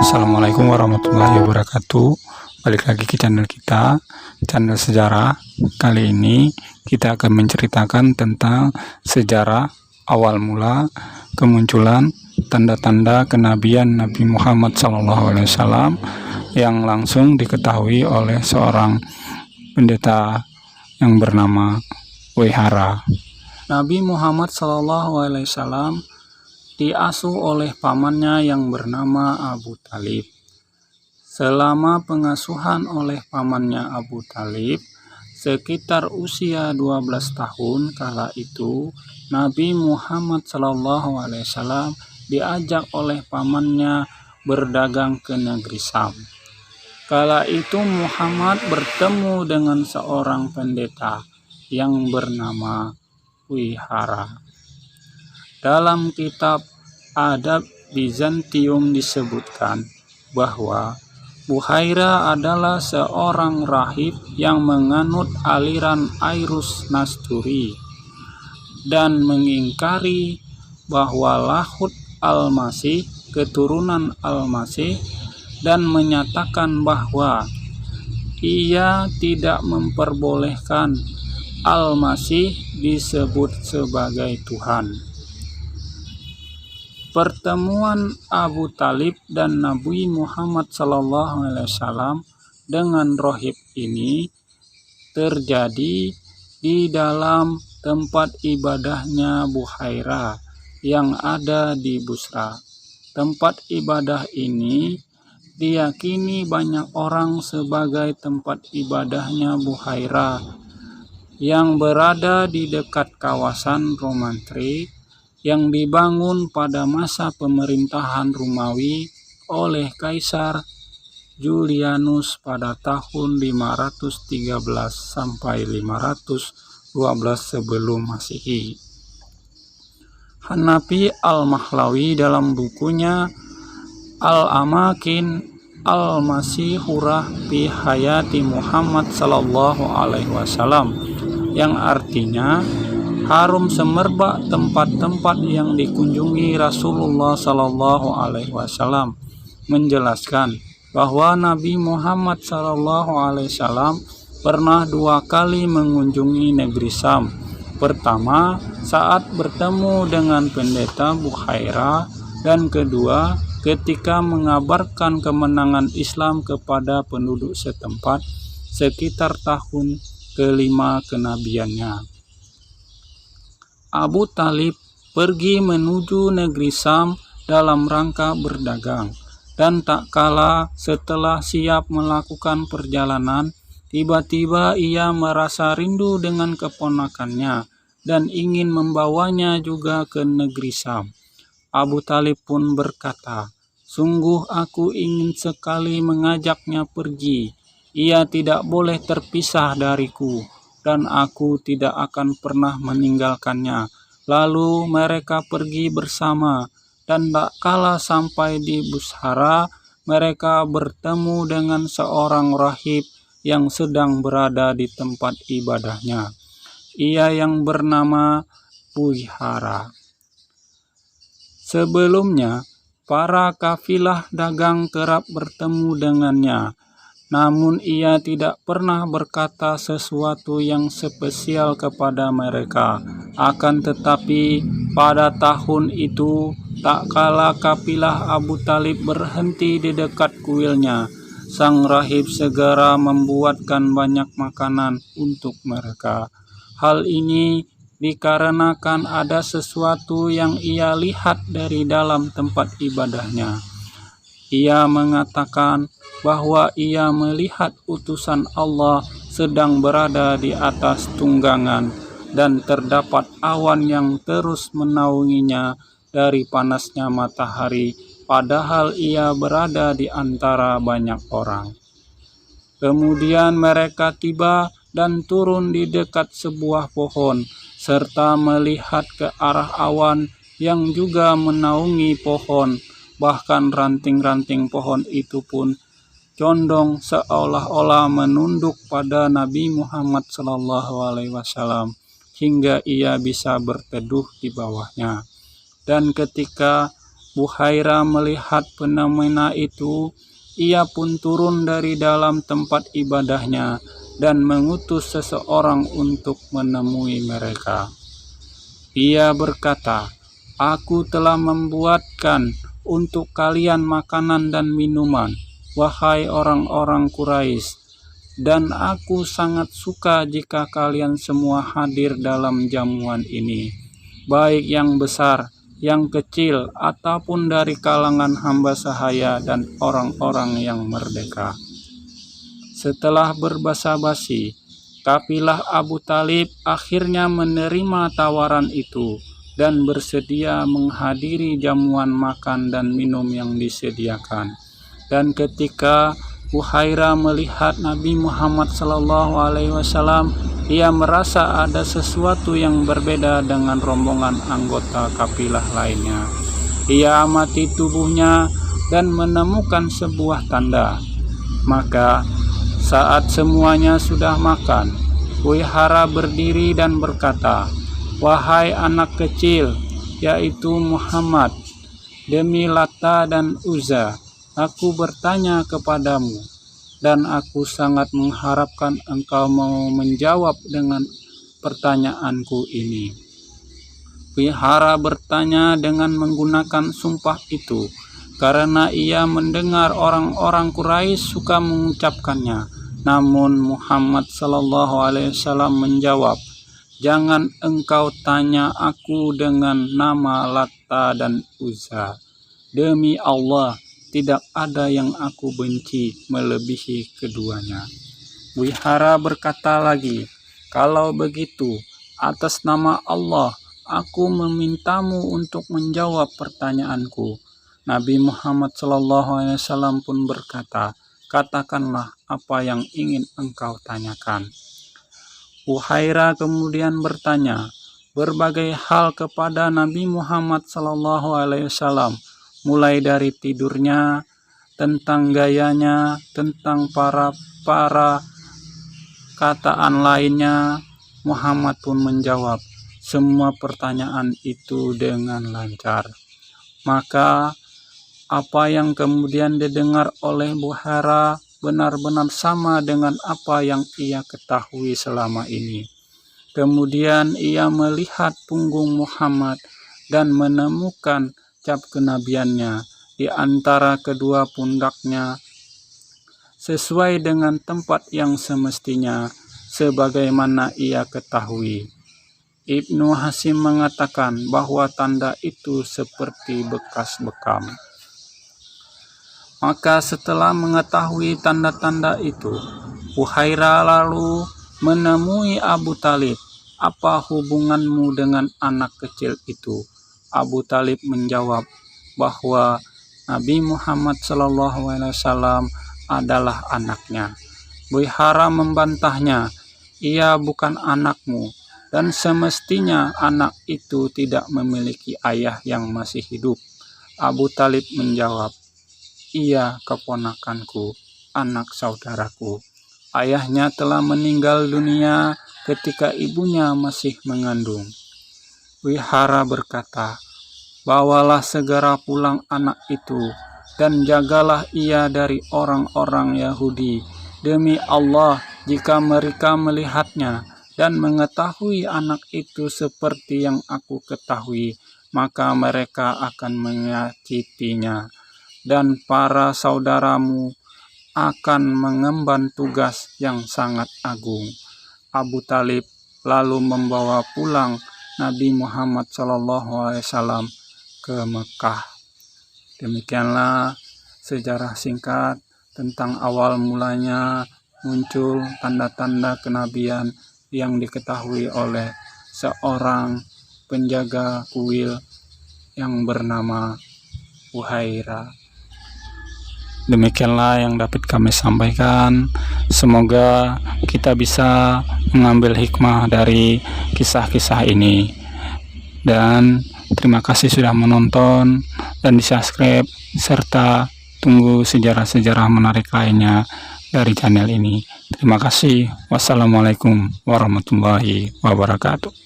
Assalamualaikum warahmatullahi wabarakatuh. Balik lagi ke channel kita, channel sejarah. Kali ini kita akan menceritakan tentang sejarah awal mula kemunculan tanda-tanda kenabian Nabi Muhammad SAW yang langsung diketahui oleh seorang pendeta yang bernama Wihara. Nabi Muhammad SAW diasuh oleh pamannya yang bernama Abu Talib. Selama pengasuhan oleh pamannya Abu Talib, sekitar usia 12 tahun kala itu, Nabi Muhammad SAW diajak oleh pamannya berdagang ke negeri Syam. Kala itu Muhammad bertemu dengan seorang pendeta yang bernama Wihara. Dalam kitab Adab Bizantium disebutkan bahwa Buhaira adalah seorang rahib yang menganut aliran Airus Nasturi dan mengingkari bahwa Lahud Al-Masih keturunan Al-Masih dan menyatakan bahwa ia tidak memperbolehkan Al-Masih disebut sebagai Tuhan. Pertemuan Abu Talib dan Nabi Muhammad SAW dengan rohib ini terjadi di dalam tempat ibadahnya Buhaira yang ada di Busra. Tempat ibadah ini diyakini banyak orang sebagai tempat ibadahnya Buhaira yang berada di dekat kawasan Romantri yang dibangun pada masa pemerintahan Romawi oleh Kaisar Julianus pada tahun 513 sampai 512 sebelum Masehi. Hanafi Al-Mahlawi dalam bukunya Al-Amakin Al-Masihurah fi Hayati Muhammad sallallahu alaihi wasallam yang artinya harum semerbak tempat-tempat yang dikunjungi Rasulullah sallallahu alaihi wasallam menjelaskan bahwa Nabi Muhammad sallallahu alaihi wasallam pernah 2 kali mengunjungi negeri Syam. Pertama, saat bertemu dengan pendeta Buhaira, dan kedua, ketika mengabarkan kemenangan Islam kepada penduduk setempat sekitar tahun ke-5 kenabiannya. Abu Talib pergi menuju negeri Syam dalam rangka berdagang, dan tak kala setelah siap melakukan perjalanan, tiba-tiba ia merasa rindu dengan keponakannya dan ingin membawanya juga ke negeri Syam. Abu Talib pun berkata, "Sungguh aku ingin sekali mengajaknya pergi. Ia tidak boleh terpisah dariku, dan aku tidak akan pernah meninggalkannya." Lalu mereka pergi bersama, dan tak kala sampai di Bushara, mereka bertemu dengan seorang rahib yang sedang berada di tempat ibadahnya. Ia yang bernama Wihara. Sebelumnya, para kafilah dagang kerap bertemu dengannya, namun ia tidak pernah berkata sesuatu yang spesial kepada mereka. Akan tetapi pada tahun itu, tak kala kafilah Abu Talib berhenti di dekat kuilnya, sang rahib segera membuatkan banyak makanan untuk mereka. Hal ini dikarenakan ada sesuatu yang ia lihat dari dalam tempat ibadahnya. Ia mengatakan bahwa ia melihat utusan Allah sedang berada di atas tunggangan, dan terdapat awan yang terus menaunginya dari panasnya matahari, padahal ia berada di antara banyak orang. Kemudian mereka tiba dan turun di dekat sebuah pohon, serta melihat ke arah awan yang juga menaungi pohon. Bahkan ranting-ranting pohon itu pun condong seolah-olah menunduk pada Nabi Muhammad SAW hingga ia bisa berteduh di bawahnya. Dan ketika Buhairah melihat fenomena itu, ia pun turun dari dalam tempat ibadahnya dan mengutus seseorang untuk menemui mereka. Ia berkata, "Aku telah membuatkan untuk kalian makanan dan minuman, wahai orang-orang Quraisy, dan aku sangat suka jika kalian semua hadir dalam jamuan ini, baik yang besar, yang kecil, ataupun dari kalangan hamba sahaya dan orang-orang yang merdeka." Setelah berbasa-basi, kafilah Abu Talib akhirnya menerima tawaran itu dan bersedia menghadiri jamuan makan dan minum yang disediakan. Dan ketika Buhairah melihat Nabi Muhammad SAW, ia merasa ada sesuatu yang berbeda dengan rombongan anggota kafilah lainnya. Ia amati tubuhnya dan menemukan sebuah tanda. Maka saat semuanya sudah makan, Buhairah berdiri dan berkata, "Wahai anak kecil, yaitu Muhammad, demi Lata dan Uzza, aku bertanya kepadamu, dan aku sangat mengharapkan engkau mau menjawab dengan pertanyaanku ini." Buhairah bertanya dengan menggunakan sumpah itu, karena ia mendengar orang-orang Quraisy suka mengucapkannya. Namun Muhammad SAW menjawab, "Jangan engkau tanya aku dengan nama Lata dan Uzza. Demi Allah, tidak ada yang aku benci melebihi keduanya." Buhairah berkata lagi, "Kalau begitu, atas nama Allah, aku memintamu untuk menjawab pertanyaanku." Nabi Muhammad SAW pun berkata, "Katakanlah apa yang ingin engkau tanyakan." Buhairah kemudian bertanya berbagai hal kepada Nabi Muhammad SAW, mulai dari tidurnya, tentang gayanya, tentang para kataan lainnya. Muhammad pun menjawab semua pertanyaan itu dengan lancar. Maka apa yang kemudian didengar oleh Buhairah benar-benar sama dengan apa yang ia ketahui selama ini. Kemudian ia melihat punggung Muhammad dan menemukan cap kenabiannya di antara kedua pundaknya, sesuai dengan tempat yang semestinya, sebagaimana ia ketahui. Ibnu Hasim mengatakan bahwa tanda itu seperti bekas bekam. Maka setelah mengetahui tanda-tanda itu, Buhairah lalu menemui Abu Talib. "Apa hubunganmu dengan anak kecil itu?" Abu Talib menjawab bahwa Nabi Muhammad SAW adalah anaknya. Buhairah membantahnya, "Ia bukan anakmu, dan semestinya anak itu tidak memiliki ayah yang masih hidup." Abu Talib menjawab, "Ia keponakanku, anak saudaraku. Ayahnya telah meninggal dunia ketika ibunya masih mengandung." Buhairah berkata, "Bawalah segera pulang anak itu, dan jagalah ia dari orang-orang Yahudi. Demi Allah, jika mereka melihatnya dan mengetahui anak itu seperti yang aku ketahui, maka mereka akan menyakitinya, dan para saudaramu akan mengemban tugas yang sangat agung." Abu Talib lalu membawa pulang Nabi Muhammad SAW ke Mekah. Demikianlah sejarah singkat tentang awal mulanya muncul tanda-tanda kenabian yang diketahui oleh seorang penjaga kuil yang bernama Buhairah. Demikianlah yang dapat kami sampaikan. Semoga kita bisa mengambil hikmah dari kisah-kisah ini. Dan terima kasih sudah menonton dan di-subscribe, serta tunggu sejarah-sejarah menarik lainnya dari channel ini. Terima kasih. Wassalamualaikum warahmatullahi wabarakatuh.